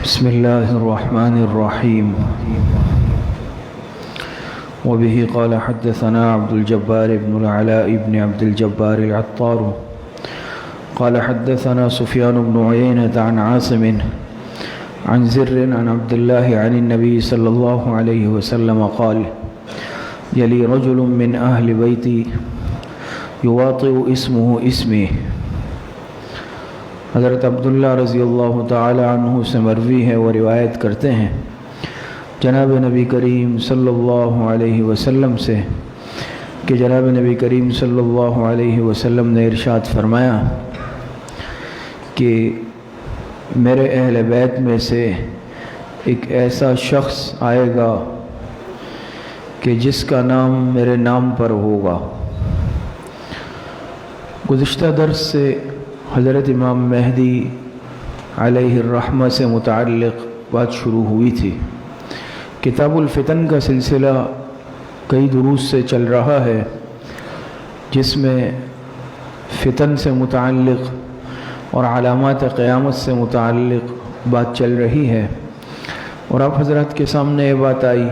بسم الله الرحمن الرحيم. وبه قال حدثنا عبد الجبار بن العلاء بن عبد الجبار العطار قال حدثنا سفيان بن عيينة عن عاصم عن زر عن عبد الله عن النبي صلى الله عليه وسلم قال يلي رجل من أهل بيتي يواطئ اسمه اسمي. حضرت عبداللہ رضی اللہ تعالی عنہ سے مروی ہے، وہ روایت کرتے ہیں جناب نبی کریم صلی اللہ علیہ وسلم سے کہ جناب نبی کریم صلی اللہ علیہ وسلم نے ارشاد فرمایا کہ میرے اہل بیت میں سے ایک ایسا شخص آئے گا کہ جس کا نام میرے نام پر ہوگا۔ گزشتہ درس سے حضرت امام مہدی علیہ الرحمہ سے متعلق بات شروع ہوئی تھی۔ کتاب الفتن کا سلسلہ کئی دروس سے چل رہا ہے، جس میں فتن سے متعلق اور علامات قیامت سے متعلق بات چل رہی ہے، اور آپ حضرات کے سامنے یہ بات آئی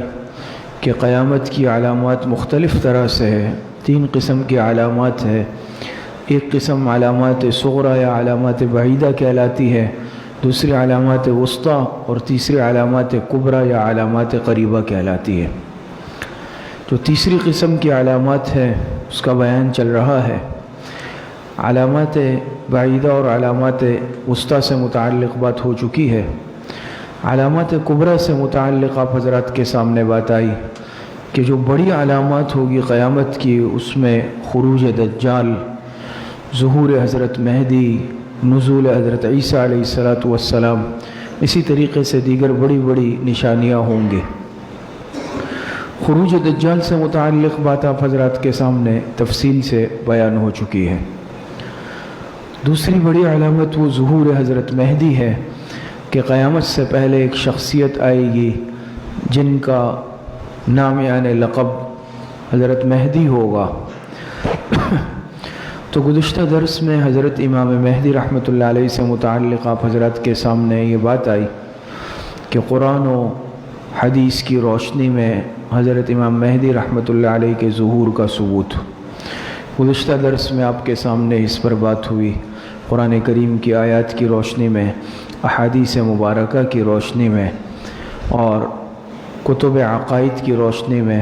کہ قیامت کی علامات مختلف طرح سے ہے۔ 3 قسم کی علامات ہے۔ ایک قسم علامات صغرا یا علامات بعیدہ کہلاتی ہے، دوسری علامات وسطیٰ، اور تیسری علامات کبریٰ یا علامات قریبہ کہلاتی ہے۔ جو تیسری قسم کی علامات ہے اس کا بیان چل رہا ہے۔ علامات بعیدہ اور علامات وسطیٰ سے متعلق بات ہو چکی ہے۔ علامات کبریٰ سے متعلق آپ حضرات کے سامنے بات آئی کہ جو بڑی علامات ہوگی قیامت کی، اس میں خروج دجال، ظہور حضرت مہدی، نزول حضرت عیسیٰ علیہ السلام، اسی طریقے سے دیگر بڑی بڑی نشانیاں ہوں گی۔ خروج دجال سے متعلق بات آپ حضرات کے سامنے تفصیل سے بیان ہو چکی ہے۔ دوسری بڑی علامت وہ ظہور حضرت مہدی ہے کہ قیامت سے پہلے ایک شخصیت آئے گی جن کا نام یعنی لقب حضرت مہدی ہوگا۔ تو گزشتہ درس میں حضرت امام مہدی رحمۃ اللہ علیہ سے متعلق آپ حضرات کے سامنے یہ بات آئی کہ قرآن و حدیث کی روشنی میں حضرت امام مہدی رحمۃ اللہ علیہ کے ظہور کا ثبوت۔ گزشتہ درس میں آپ کے سامنے اس پر بات ہوئی، قرآن کریم کی آیات کی روشنی میں، احادیث مبارکہ کی روشنی میں، اور کتب عقائد کی روشنی میں،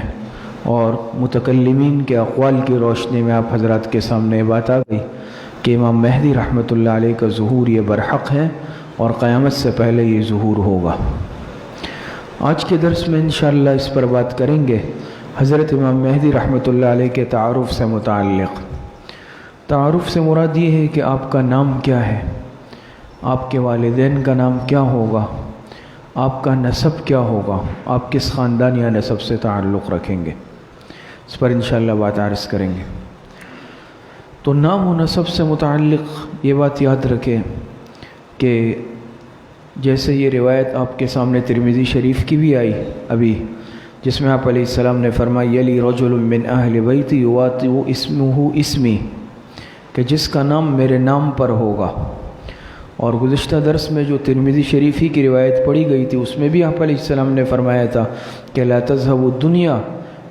اور متکلمین کے اقوال کی روشنی میں آپ حضرات کے سامنے بات آ گئی کہ امام مہدی رحمۃ اللہ علیہ کا ظہور یہ برحق ہے اور قیامت سے پہلے یہ ظہور ہوگا۔ آج کے درس میں انشاءاللہ اس پر بات کریں گے، حضرت امام مہدی رحمۃ اللہ علیہ کے تعارف سے متعلق۔ تعارف سے مراد یہ ہے کہ آپ کا نام کیا ہے، آپ کے والدین کا نام کیا ہوگا، آپ کا نسب کیا ہوگا، آپ کس خاندان یا نسب سے تعلق رکھیں گے، اس پر انشاءاللہ بات عرض کریں گے۔ تو نام و نسب سے متعلق یہ بات یاد رکھیں کہ جیسے یہ روایت آپ کے سامنے ترمذی شریف کی بھی آئی ابھی، جس میں آپ علیہ السلام نے فرمایا یلی رجل من اہل بیتی یواطئ اسمہ اسمی، کہ جس کا نام میرے نام پر ہوگا۔ اور گزشتہ درس میں جو ترمذی شریف ہی کی روایت پڑھی گئی تھی، اس میں بھی آپ علیہ السلام نے فرمایا تھا کہ لا تذهب الدنيا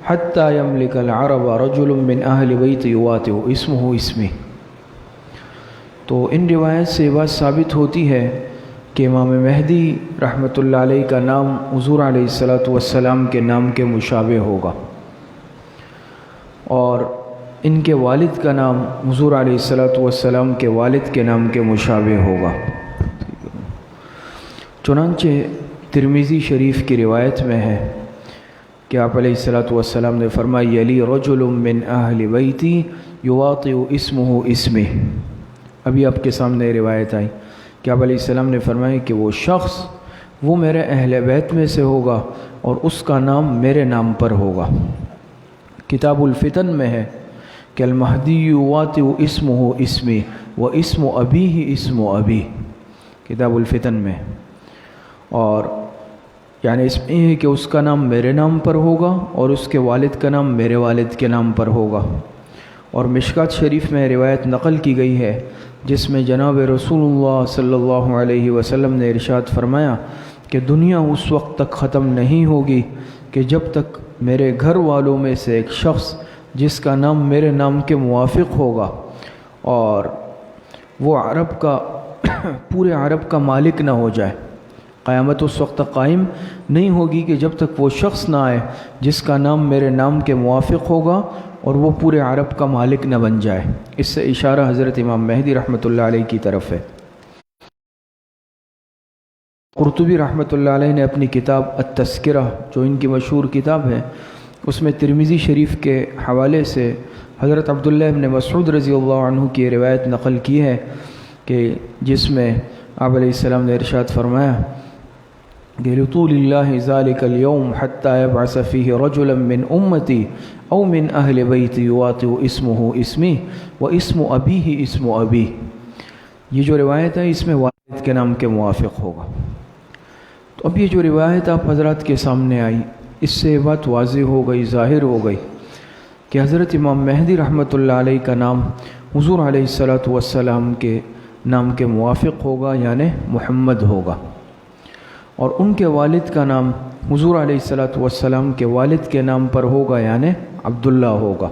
حتى يملك العرب رجل من اہل بیت یواطئ اسمہ اسمی۔ تو ان روایت سے یہ بات ثابت ہوتی ہے کہ امام مہدی رحمۃ اللہ علیہ کا نام حضور علیہ السلام کے نام کے مشابہ ہوگا، اور ان کے والد کا نام حضور علیہ السلام کے والد کے نام کے مشابہ ہوگا۔ چنانچہ ترمذی شریف کی روایت میں ہے کہ آپ علیہ السلام نے فرمایا یلی رجل من اہل بیتی یواطئ اسمہ اسمی۔ ابھی آپ کے سامنے روایت آئی کہ آپ علیہ السلام نے فرمایا کہ وہ شخص وہ میرے اہل بیت میں سے ہوگا اور اس کا نام میرے نام پر ہوگا۔ کتاب الفتن میں ہے کہ المہدی یواطئ اسمہ اسمی و اسم ابیہ اسم ابی، کتاب الفتن میں، اور یعنی اس میں ہے کہ اس کا نام میرے نام پر ہوگا اور اس کے والد کا نام میرے والد کے نام پر ہوگا۔ اور مشکات شریف میں روایت نقل کی گئی ہے جس میں جناب رسول اللہ صلی اللہ علیہ وسلم نے ارشاد فرمایا کہ دنیا اس وقت تک ختم نہیں ہوگی کہ جب تک میرے گھر والوں میں سے ایک شخص جس کا نام میرے نام کے موافق ہوگا اور وہ عرب کا پورے عرب کا مالک نہ ہو جائے۔ قیامت اس وقت تک قائم نہیں ہوگی کہ جب تک وہ شخص نہ آئے جس کا نام میرے نام کے موافق ہوگا اور وہ پورے عرب کا مالک نہ بن جائے۔ اس سے اشارہ حضرت امام مہدی رحمۃ اللہ علیہ کی طرف ہے۔ قرطبی رحمۃ اللہ علیہ نے اپنی کتاب التذکرہ جو ان کی مشہور کتاب ہے اس میں ترمذی شریف کے حوالے سے حضرت عبداللہ ابن مسعود رضی اللہ عنہ کی روایت نقل کی ہے کہ جس میں آپ علیہ السلام نے ارشاد فرمایا کہ لطول اللہ ذالک اليوم حتی یبعث فیہ رجلا من امتی او من اہل بیتی یواطئ اسمہ اسمی و اسم ابیہ اسم ابی۔ یہ جو روایت ہے اس میں والد کے نام کے موافق ہوگا۔ تو اب یہ جو روایت آپ حضرات کے سامنے آئی اس سے بات واضح ہو گئی، ظاہر ہو گئی کہ حضرت امام مہدی رحمۃ اللہ علیہ کا نام حضور علیہ السلام کے نام کے موافق ہوگا یعنی محمد ہوگا، اور ان کے والد کا نام حضور علیہ السلام کے والد کے نام پر ہوگا یعنی عبداللہ ہوگا۔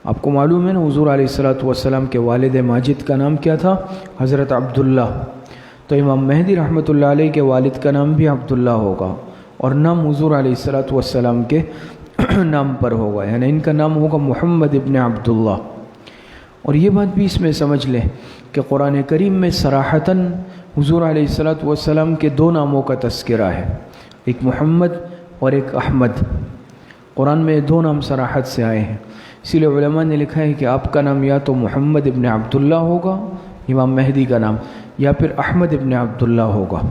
آپ کو معلوم ہے نا حضور علیہ السلام کے والد ماجد کا نام کیا تھا؟ حضرت عبداللہ۔ تو امام مہدی رحمۃ اللہ علیہ کے والد کا نام بھی عبداللہ ہوگا اور نام حضور علیہ السلام کے نام پر ہوگا، یعنی ان کا نام ہوگا محمد ابن عبداللہ۔ اور یہ بات بھی اس میں سمجھ لیں کہ قرآن کریم میں صراحتاً حضور علیہ السلام کے دو ناموں کا تذکرہ ہے، ایک محمد اور ایک احمد۔ قرآن میں دو نام صراحت سے آئے ہیں، اسی لیے علماء نے لکھا ہے کہ آپ کا نام یا تو محمد ابن عبداللہ ہوگا امام مہدی کا نام، یا پھر احمد ابن عبداللہ ہوگا۔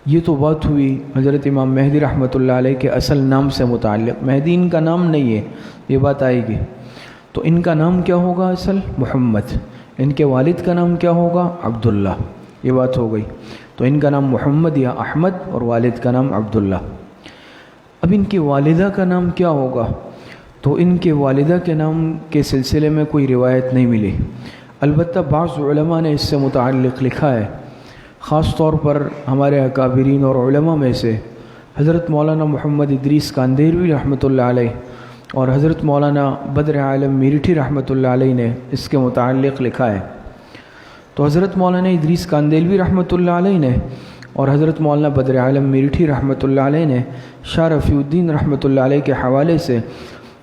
یہ تو بات ہوئی حضرت امام مہدی رحمۃ اللہ علیہ کے اصل نام سے متعلق۔ مہدی ان کا نام نہیں ہے، یہ بات آئے گی۔ تو ان کا نام کیا ہوگا اصل؟ محمد۔ ان کے والد کا نام کیا ہوگا؟ عبداللہ۔ یہ بات ہو گئی۔ تو ان کا نام محمد یا احمد اور والد کا نام عبداللہ۔ اب ان کی والدہ کا نام کیا ہوگا؟ تو ان کے والدہ کے نام کے سلسلے میں کوئی روایت نہیں ملی، البتہ بعض علماء نے اس سے متعلق لکھا ہے، خاص طور پر ہمارے اکابرین اور علماء میں سے حضرت مولانا محمد ادریس کاندیلوی رحمۃ اللہ علیہ اور حضرت مولانا بدر عالم میرٹھی رحمۃ اللہ علیہ نے اس کے متعلق لکھا ہے۔ تو حضرت مولانا ادریس کاندیلوی رحمۃ اللہ علیہ نے اور حضرت مولانا بدر عالم میرٹھی رحمۃ اللہ علیہ نے شاہ رفیع الدین رحمۃ اللہ علیہ کے حوالے سے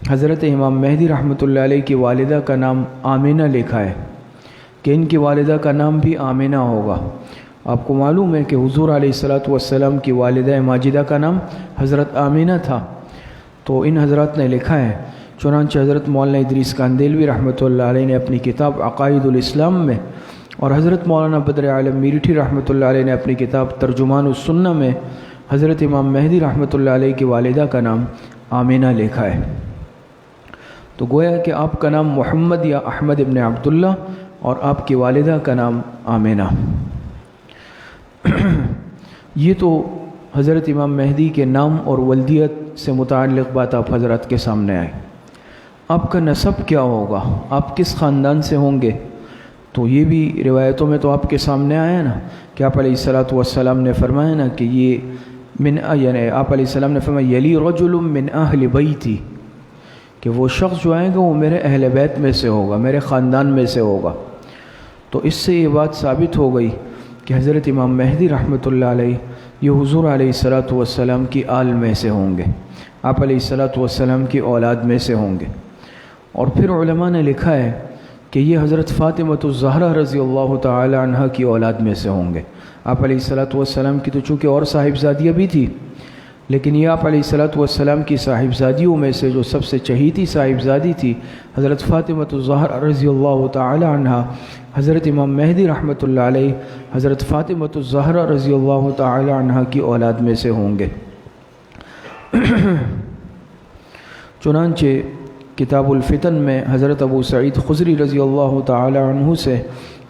حضرت امام مہدی رحمۃ اللہ علیہ کی والدہ کا نام آمینہ لکھا ہے کہ ان کی والدہ کا نام بھی آمینہ ہوگا۔ آپ کو معلوم ہے کہ حضور علیہ السلام کی والدہ ماجدہ کا نام حضرت آمینہ تھا۔ تو ان حضرات نے لکھا ہے، چنانچہ حضرت مولانا ادریس کاندیلوی رحمۃ اللہ علیہ نے اپنی کتاب عقائد الاسلام میں اور حضرت مولانا بدر عالم میرٹھی رحمۃ اللہ علیہ نے اپنی کتاب ترجمان السنہ میں حضرت امام مہدی رحمۃ اللہ علیہ کی والدہ کا نام آمینہ لکھا ہے۔ تو گویا کہ آپ کا نام محمد یا احمد ابن عبداللہ اور آپ کی والدہ کا نام آمینہ۔ یہ تو حضرت امام مہدی کے نام اور ولدیت سے متعلق بات آپ حضرات کے سامنے آئے۔ آپ کا نسب کیا ہوگا؟ آپ کس خاندان سے ہوں گے؟ تو یہ بھی روایتوں میں تو آپ کے سامنے آیا نا کہ آپ علیہ السلام نے فرمایا نا کہ یہ یعنی آپ علیہ السلام نے فرمایا یلی رجل من اہل بیتی، کہ وہ شخص جو آئے گا وہ میرے اہل بیت میں سے ہوگا، میرے خاندان میں سے ہوگا۔ تو اس سے یہ بات ثابت ہو گئی کہ حضرت امام مہدی رحمۃ اللہ علیہ یہ حضور علیہ السلام کی آل میں سے ہوں گے، آپ علیہ السلام کی اولاد میں سے ہوں گے۔ اور پھر علماء نے لکھا ہے کہ یہ حضرت فاطمۃ الزہرا رضی اللہ تعالی عنہ کی اولاد میں سے ہوں گے۔ آپ علیہ السلام کی تو چونکہ اور صاحبزادیاں بھی تھی، لیکن یہ آپ علیہ السلام کی صاحبزادیوں میں سے جو سب سے چہیتی صاحبزادی تھی حضرت فاطمۃ الزہرا رضی اللہ تعالی عنہ، حضرت امام مہدی رحمۃ اللہ علیہ حضرت فاطمۃ الزہرا رضی اللہ تعالی عنہ کی اولاد میں سے ہوں گے۔ چنانچہ کتاب الفتن میں حضرت ابو سعید خضری رضی اللہ تعالی عنہ سے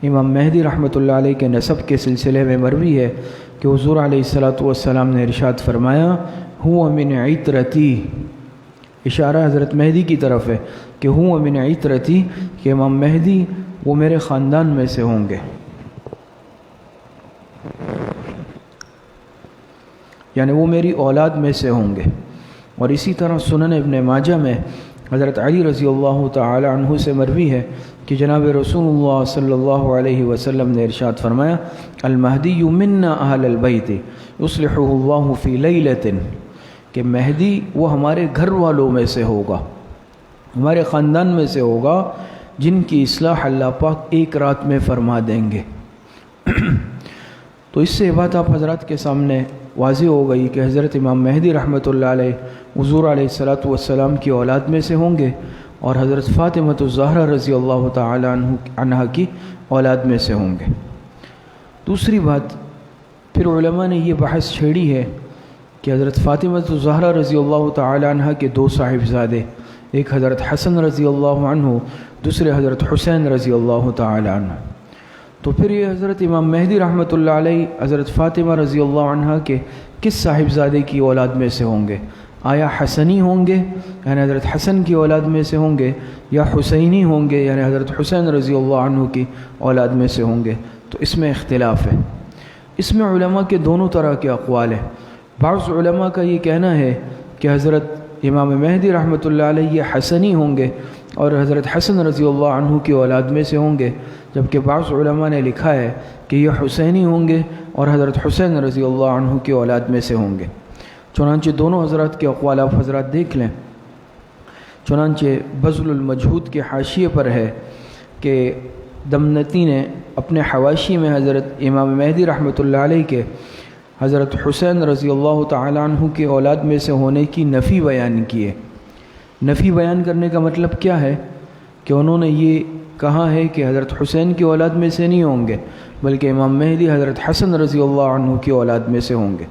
امام مہدی رحمۃ اللہ علیہ کے نسب کے سلسلے میں مروی ہے کہ حضور علیہ السلام نے ارشاد فرمایا ہوا من عطرتی، اشارہ حضرت مہدی کی طرف ہے کہ ہوا من عطرتی، کہ امام مہدی وہ میرے خاندان میں سے ہوں گے۔ یعنی وہ میری اولاد میں سے ہوں گے۔ اور اسی طرح سنن ابن ماجہ میں حضرت علی رضی اللہ تعالی عنہ سے مروی ہے کہ جناب رسول اللہ صلی اللہ علیہ وسلم نے ارشاد فرمایا المہدی منا اہل البیت یصلحہ اللہ فی لیلۃ، کہ مہدی وہ ہمارے گھر والوں میں سے ہوگا، ہمارے خاندان میں سے ہوگا، جن کی اصلاح اللہ پاک ایک رات میں فرما دیں گے۔ تو اس سے یہ بات آپ حضرات کے سامنے واضح ہو گئی کہ حضرت امام مہدی رحمۃ اللہ علیہ حضور علیہ السلام کی اولاد میں سے ہوں گے، اور حضرت فاطمۃ الزہرا رضی اللہ تعالی عنہا کی اولاد میں سے ہوں گے۔ دوسری بات پھر علماء نے یہ بحث چھیڑی ہے کہ حضرت فاطمۃ الزہرا رضی اللہ تعالی عنہا کے دو صاحبزادے، ایک حضرت حسن رضی اللہ عنہ، دوسرے حضرت حسین رضی اللہ تعالی عنہ۔ تو پھر یہ حضرت امام مہدی رحمۃ اللہ علیہ حضرت فاطمہ رضی اللہ عنہ کے کس صاحبزادے کی اولاد میں سے ہوں گے؟ آیا حسنی ہوں گے یعنی حضرت حسن کی اولاد میں سے ہوں گے، یا حسینی ہوں گے یعنی حضرت حسین رضی اللہ عنہ کی اولاد میں سے ہوں گے؟ تو اس میں اختلاف ہے۔ اس میں علماء کے دونوں طرح کے اقوال ہیں۔ بعض علماء کا یہ کہنا ہے کہ حضرت امام مہدی رحمۃ اللہ علیہ یہ حسنی ہوں گے اور حضرت حسن رضی اللہ عنہ کی اولاد میں سے ہوں گے، جبکہ بعض علماء نے لکھا ہے کہ یہ حسینی ہوں گے اور حضرت حسین رضی اللہ عنہ کی اولاد میں سے ہوں گے۔ چنانچہ دونوں حضرات کے اقوال آپ حضرات دیکھ لیں۔ چنانچہ بذل المجہود کے حاشیے پر ہے کہ دمنتی نے اپنے حواشی میں حضرت امام مہدی رحمۃ اللہ علیہ کے حضرت حسین رضی اللہ تعالی عنہ کی اولاد میں سے ہونے کی نفی بیان کی ہے۔ نفی بیان کرنے کا مطلب کیا ہے کہ انہوں نے یہ کہا ہے کہ حضرت حسین کی اولاد میں سے نہیں ہوں گے، بلکہ امام مہدی حضرت حسن رضی اللہ عنہ کی اولاد میں سے ہوں گے۔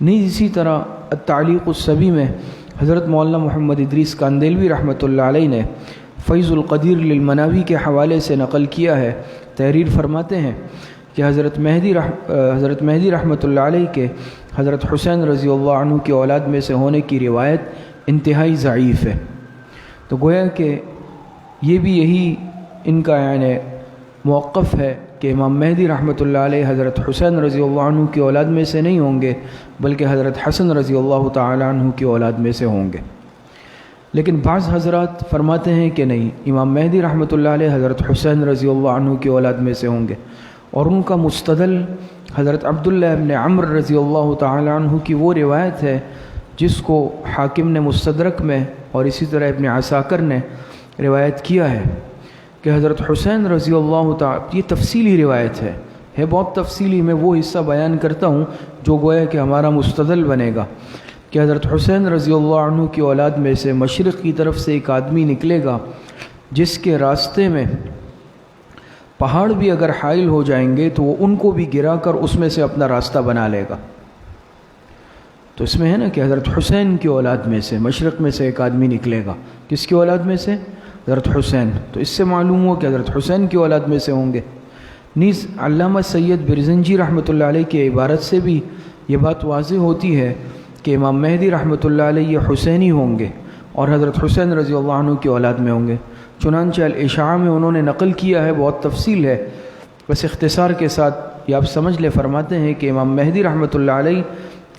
نہیں، اسی طرح التعلیق الصبی میں حضرت مولانا محمد ادریس کاندیلوی رحمۃ اللہ علیہ نے فیض القدیر للمناوی کے حوالے سے نقل کیا ہے، تحریر فرماتے ہیں کہ حضرت مہدی رحمۃ اللہ علیہ کے حضرت حسین رضی اللہ عنہ کی اولاد میں سے ہونے کی روایت انتہائی ضعیف ہے۔ تو گویا کہ یہ بھی یہی ان کا یعنی موقف ہے کہ امام مہدی رحمۃ اللہ علیہ حضرت حسین رضی اللہ عنہ کی اولاد میں سے نہیں ہوں گے، بلکہ حضرت حسن رضی اللہ تعالی عنہ کی اولاد میں سے ہوں گے۔ لیکن بعض حضرات فرماتے ہیں کہ نہیں، امام مہدی رحمۃ اللہ علیہ حضرت حسین رضی اللہ عنہ کی اولاد میں سے ہوں گے، اور ان کا مستدل حضرت عبداللہ ابن عمر رضی اللہ تعالی عنہ کی وہ روایت ہے جس کو حاکم نے مستدرک میں اور اسی طرح ابن عساکر نے روایت کیا ہے کہ حضرت حسین رضی اللہ تعالی، یہ تفصیلی روایت ہے بہت تفصیلی، میں وہ حصہ بیان کرتا ہوں جو گویا کہ ہمارا مستدل بنے گا، کہ حضرت حسین رضی اللہ عنہ کی اولاد میں سے مشرق کی طرف سے ایک آدمی نکلے گا جس کے راستے میں پہاڑ بھی اگر حائل ہو جائیں گے تو وہ ان کو بھی گرا کر اس میں سے اپنا راستہ بنا لے گا۔ تو اس میں ہے نا کہ حضرت حسین کی اولاد میں سے مشرق میں سے ایک آدمی نکلے گا، کس کی اولاد میں سے؟ حضرت حسین۔ تو اس سے معلوم ہو کہ حضرت حسین کی اولاد میں سے ہوں گے۔ نیز علامہ سید برزنجی رحمۃ اللہ علیہ کی عبارت سے بھی یہ بات واضح ہوتی ہے کہ امام مہدی رحمۃ اللہ علیہ یہ حسینی ہوں گے اور حضرت حسین رضی اللہ عنہ کی اولاد میں ہوں گے۔ چنانچہ الاشاعہ میں انہوں نے نقل کیا ہے، بہت تفصیل ہے، بس اختصار کے ساتھ یہ آپ سمجھ لے، فرماتے ہیں کہ امام مہدی رحمۃ اللہ علیہ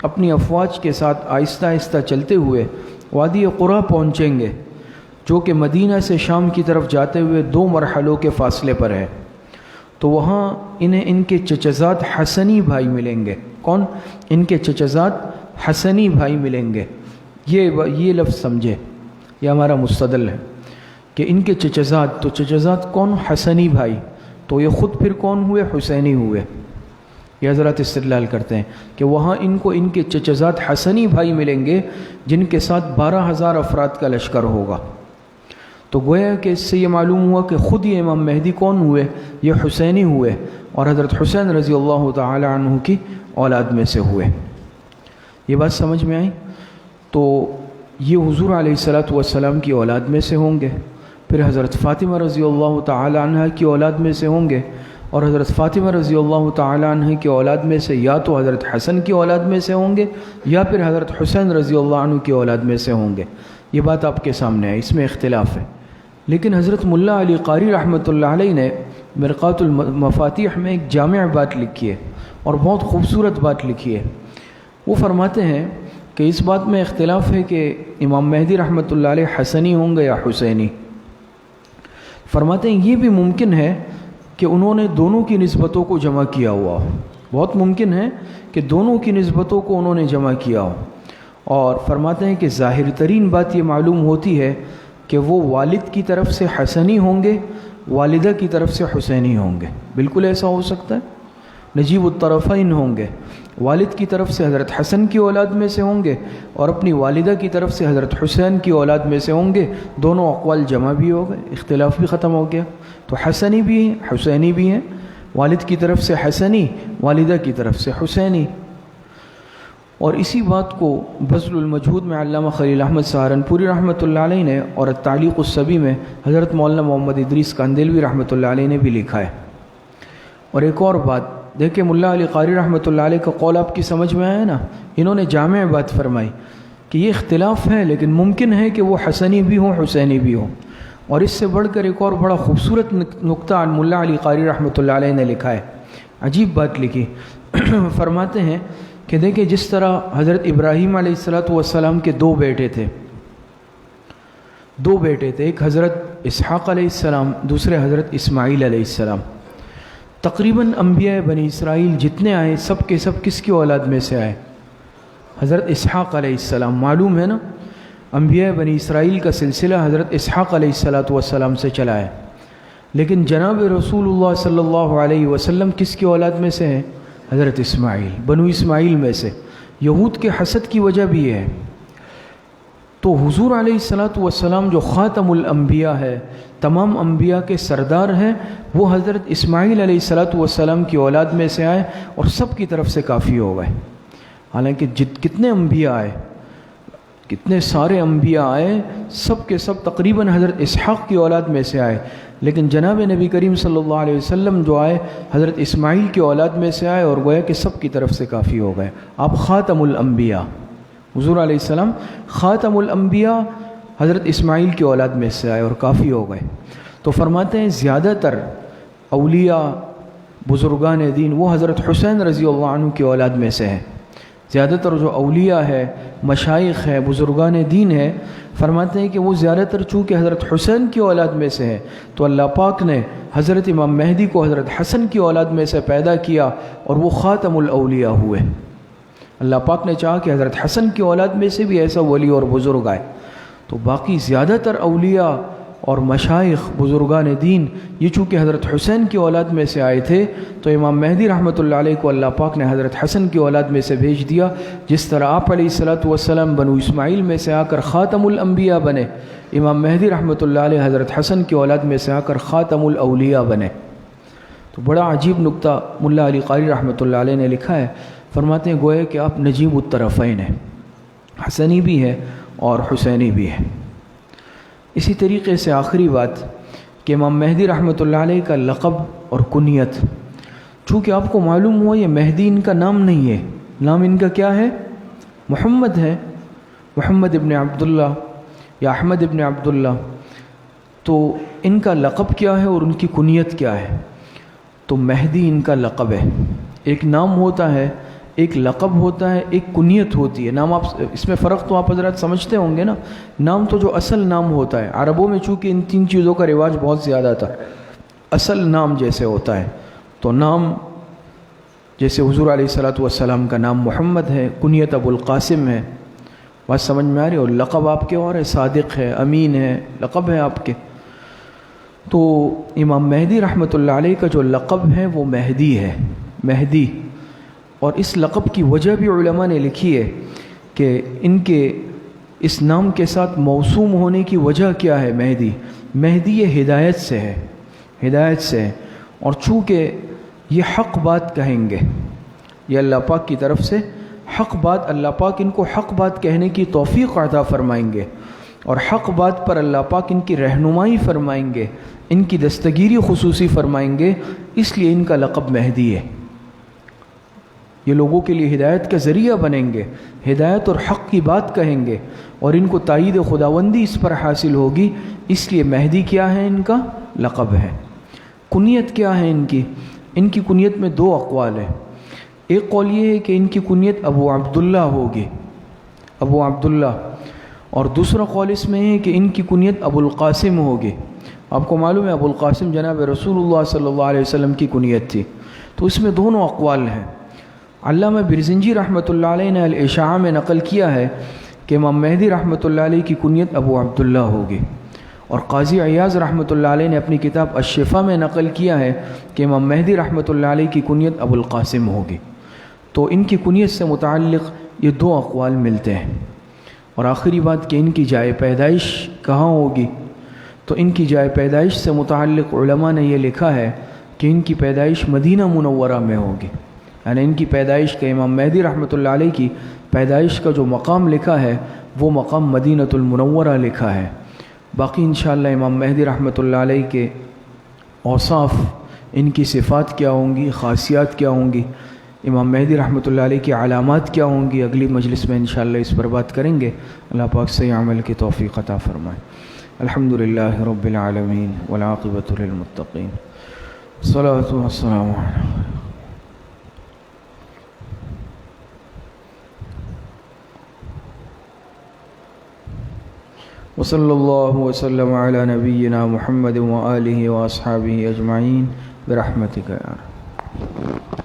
اپنی افواج کے ساتھ آہستہ آہستہ چلتے ہوئے وادی قرا پہنچیں گے، جو کہ مدینہ سے شام کی طرف جاتے ہوئے 2 مرحلوں کے فاصلے پر ہے۔ تو وہاں انہیں ان کے چچزاد حسنی بھائی ملیں گے۔ کون؟ ان کے چچزاد حسنی بھائی ملیں گے۔ یہ لفظ سمجھے، یہ ہمارا مستدل ہے کہ ان کے چچزاد، تو چچزاد کون؟ حسنی بھائی، تو یہ خود پھر کون ہوئے؟ حسینی ہوئے۔ یہ حضرات استدلال کرتے ہیں کہ وہاں ان کو ان کے چچزاد حسنی بھائی ملیں گے جن کے ساتھ 12,000 افراد کا لشکر ہوگا۔ تو گویا کہ اس سے یہ معلوم ہوا کہ خود یہ امام مہدی کون ہوئے؟ یہ حسینی ہوئے اور حضرت حسین رضی اللہ تعالی عنہ کی اولاد میں سے ہوئے۔ یہ بات سمجھ میں آئی؟ تو یہ حضور علیہ السلام کی اولاد میں سے ہوں گے، پھر حضرت فاطمہ رضی اللہ تعالی عنہ کی اولاد میں سے ہوں گے، اور حضرت فاطمہ رضی اللہ تعالی عنہ کی اولاد میں سے یا تو حضرت حسن کی اولاد میں سے ہوں گے یا پھر حضرت حسین رضی اللہ عنہ کی اولاد میں سے ہوں گے۔ یہ بات آپ کے سامنے ہے، اس میں اختلاف ہے۔ لیکن حضرت ملا علی قاری رحمۃ اللہ علیہ نے مرقات المفاتیح میں ایک جامع بات لکھی ہے اور بہت خوبصورت بات لکھی ہے۔ وہ فرماتے ہیں کہ اس بات میں اختلاف ہے کہ امام مہدی رحمۃ اللہ علیہ حسنی ہوں گے یا حسینی۔ فرماتے ہیں یہ بھی ممکن ہے کہ انہوں نے دونوں کی نسبتوں کو جمع کیا ہوا ہو، بہت ممکن ہے کہ دونوں کی نسبتوں کو انہوں نے جمع کیا ہو۔ اور فرماتے ہیں کہ ظاہر ترین بات یہ معلوم ہوتی ہے کہ وہ والد کی طرف سے حسنی ہوں گے، والدہ کی طرف سے حسینی ہوں گے۔ بالکل ایسا ہو سکتا ہے، نجیب الطرفین ہوں گے، والد کی طرف سے حضرت حسن کی اولاد میں سے ہوں گے اور اپنی والدہ کی طرف سے حضرت حسین کی اولاد میں سے ہوں گے، دونوں اقوال جمع بھی ہو گئے، اختلاف بھی ختم ہو گیا۔ تو حسنی بھی ہیں، حسینی بھی ہیں، والد کی طرف سے حسنی، والدہ کی طرف سے حسینی۔ اور اسی بات کو بذل المجہود میں علامہ خلیل احمد سہارنپوری رحمۃ اللہ علیہ نے اور التعلیق الصبی میں حضرت مولانا محمد ادریس کاندھلوی رحمۃ اللہ علیہ نے بھی لکھا ہے۔ اور ایک اور بات دیکھیں، ملا علی قاری رحمۃ اللہ علیہ کا قول آپ کی سمجھ میں آیا نا، انہوں نے جامع بات فرمائی کہ یہ اختلاف ہے لیکن ممکن ہے کہ وہ حسنی بھی ہوں، حسینی بھی ہوں۔ اور اس سے بڑھ کر ایک اور بڑا خوبصورت نقطہ ملا علی قاری رحمۃ اللہ علیہ نے لکھا ہے، عجیب بات لکھی۔ فرماتے ہیں کہ دیکھیں جس طرح حضرت ابراہیم علیہ السلام کے دو بیٹے تھے، ایک حضرت اسحاق علیہ السلام، دوسرے حضرت اسماعیل علیہ السلام۔ تقریباً انبیاء بنی اسرائیل جتنے آئے سب کے سب کس کی اولاد میں سے آئے؟ حضرت اسحاق علیہ السلام۔ معلوم ہے نا انبیاء بنی اسرائیل کا سلسلہ حضرت اسحاق علیہ السلام سے چلا ہے، لیکن جناب رسول اللہ صلی اللہ علیہ وسلم کس کی اولاد میں سے ہیں؟ حضرت اسماعیل، بنو اسماعیل میں سے۔ یہود کے حسد کی وجہ بھی ہے۔ تو حضور علیہ السلام جو خاتم الانبیاء ہے، تمام انبیاء کے سردار ہیں، وہ حضرت اسماعیل علیہ السلام کی اولاد میں سے آئے اور سب کی طرف سے کافی ہو گئے۔ حالانکہ کتنے انبیاء آئے، کتنے سارے انبیاء آئے، سب کے سب تقریباً حضرت اسحاق کی اولاد میں سے آئے، لیکن جناب نبی کریم صلی اللہ علیہ وسلم جو آئے حضرت اسماعیل کی اولاد میں سے آئے اور گویا کہ سب کی طرف سے کافی ہو گئے۔ آپ خاتم الانبیاء، حضور علیہ السلام خاتم الانبیاء حضرت اسماعیل کی اولاد میں سے آئے اور کافی ہو گئے۔ تو فرماتے ہیں زیادہ تر اولیاء بزرگان دین وہ حضرت حسین رضی اللہ عنہ کی اولاد میں سے ہیں۔ زیادہ تر جو اولیاء ہے، مشائخ ہے، بزرگان دین ہے، فرماتے ہیں کہ وہ زیادہ تر چونکہ حضرت حسین کی اولاد میں سے ہے تو اللہ پاک نے حضرت امام مہدی کو حضرت حسن کی اولاد میں سے پیدا کیا اور وہ خاتم الاولیاء ہوئے۔ اللہ پاک نے چاہا کہ حضرت حسن کی اولاد میں سے بھی ایسا ولی اور بزرگ آئے، تو باقی زیادہ تر اولیاء اور مشائخ بزرگان دین یہ چونکہ حضرت حسین کی اولاد میں سے آئے تھے تو امام مہدی رحمۃ اللہ علیہ کو اللہ پاک نے حضرت حسن کی اولاد میں سے بھیج دیا۔ جس طرح آپ علیہ السلام بنو اسماعیل میں سے آ کر خاتم الانبیاء بنے، امام مہدی رحمۃ اللہ علیہ حضرت حسن کی اولاد میں سے آ کر خاتم الاولیاء بنے۔ تو بڑا عجیب نقطہ ملا علی قاری رحمۃ اللہ علیہ نے لکھا ہے، فرماتے ہیں گویا کہ آپ نجیب الطرفین ہیں، حسنی بھی ہے اور حسینی بھی ہے۔ اسی طریقے سے آخری بات کہ امام مہدی رحمۃ اللہ علیہ کا لقب اور کنیت، چونکہ آپ کو معلوم ہوا یہ مہدی ان کا نام نہیں ہے، نام ان کا کیا ہے؟ محمد ہے، محمد ابن عبداللہ یا احمد ابن عبداللہ۔ تو ان کا لقب کیا ہے اور ان کی کنیت کیا ہے؟ تو مہدی ان کا لقب ہے۔ ایک نام ہوتا ہے، ایک لقب ہوتا ہے، ایک کنیت ہوتی ہے۔ نام آپ اس میں فرق تو آپ حضرات سمجھتے ہوں گے نا۔ نام تو جو اصل نام ہوتا ہے، عربوں میں چونکہ ان تین چیزوں کا رواج بہت زیادہ تھا، اصل نام جیسے ہوتا ہے تو نام جیسے حضور علیہ السلام کا نام محمد ہے، کنیت ابو القاسم ہے، بات سمجھ میں آ رہی ہے، اور لقب آپ کے اور ہے، صادق ہے، امین ہے، لقب ہے آپ کے۔ تو امام مہدی رحمۃ اللہ علیہ کا جو لقب ہے وہ مہدی ہے، مہدی۔ اور اس لقب کی وجہ بھی علماء نے لکھی ہے کہ ان کے اس نام کے ساتھ موسوم ہونے کی وجہ کیا ہے؟ مہدی یہ ہدایت سے ہے، ہدایت سے ہے، اور چونکہ یہ حق بات کہیں گے، یہ اللہ پاک کی طرف سے حق بات، اللہ پاک ان کو حق بات کہنے کی توفیق عطا فرمائیں گے اور حق بات پر اللہ پاک ان کی رہنمائی فرمائیں گے، ان کی دستگیری خصوصی فرمائیں گے، اس لیے ان کا لقب مہدی ہے۔ یہ لوگوں کے لیے ہدایت کا ذریعہ بنیں گے، ہدایت اور حق کی بات کہیں گے اور ان کو تائید خداوندی اس پر حاصل ہوگی، اس لیے مہدی کیا ہے؟ ان کا لقب ہے۔ کنیت کیا ہے ان کی؟ ان کی کنیت میں دو اقوال ہیں۔ ایک قول یہ ہے کہ ان کی کنیت ابو عبداللہ ہوگی، ابو عبداللہ، اور دوسرا قول اس میں ہے کہ ان کی کنیت ابو القاسم ہوگی۔ آپ کو معلوم ہے ابو القاسم جناب رسول اللہ صلی اللہ علیہ وسلم کی کنیت تھی، تو اس میں دونوں اقوال ہیں۔ علامہ برزنجی رحمۃ اللہ علیہ نے الاشاعہ میں نقل کیا ہے کہ امام مہدی رحمۃ اللہ علیہ کی کنیت ابو عبداللہ ہوگی، اور قاضی عیاض رحمۃ اللہ علیہ نے اپنی کتاب الشفا میں نقل کیا ہے کہ امام مہدی رحمۃ اللہ علیہ کی کنیت ابو القاسم ہوگی۔ تو ان کی کنیت سے متعلق یہ دو اقوال ملتے ہیں۔ اور آخری بات کہ ان کی جائے پیدائش کہاں ہوگی، تو ان کی جائے پیدائش سے متعلق علماء نے یہ لکھا ہے کہ ان کی پیدائش مدینہ منورہ میں ہوگی، یعنی ان کی پیدائش کا امام مہدی رحمۃ اللہ علیہ کی پیدائش کا جو مقام لکھا ہے وہ مقام مدینۃ المنورہ لکھا ہے۔ باقی انشاءاللہ امام مہدی رحمۃ اللہ علیہ کے اوصاف، ان کی صفات کیا ہوں گی، خاصیات کیا ہوں گی، امام مہدی رحمۃ اللہ علیہ کی علامات کیا ہوں گی، اگلی مجلس میں انشاءاللہ اس پر بات کریں گے۔ اللہ پاک سے عمل کی توفیق عطا فرمائے۔ الحمدللہ رب العالمین والعاقبۃ للمتقین، الصلاۃ والسلام علی وصلی اللہ وسلم علی نبینا محمد وآلہ واصحابہ اجمعین برحمتک یا رب۔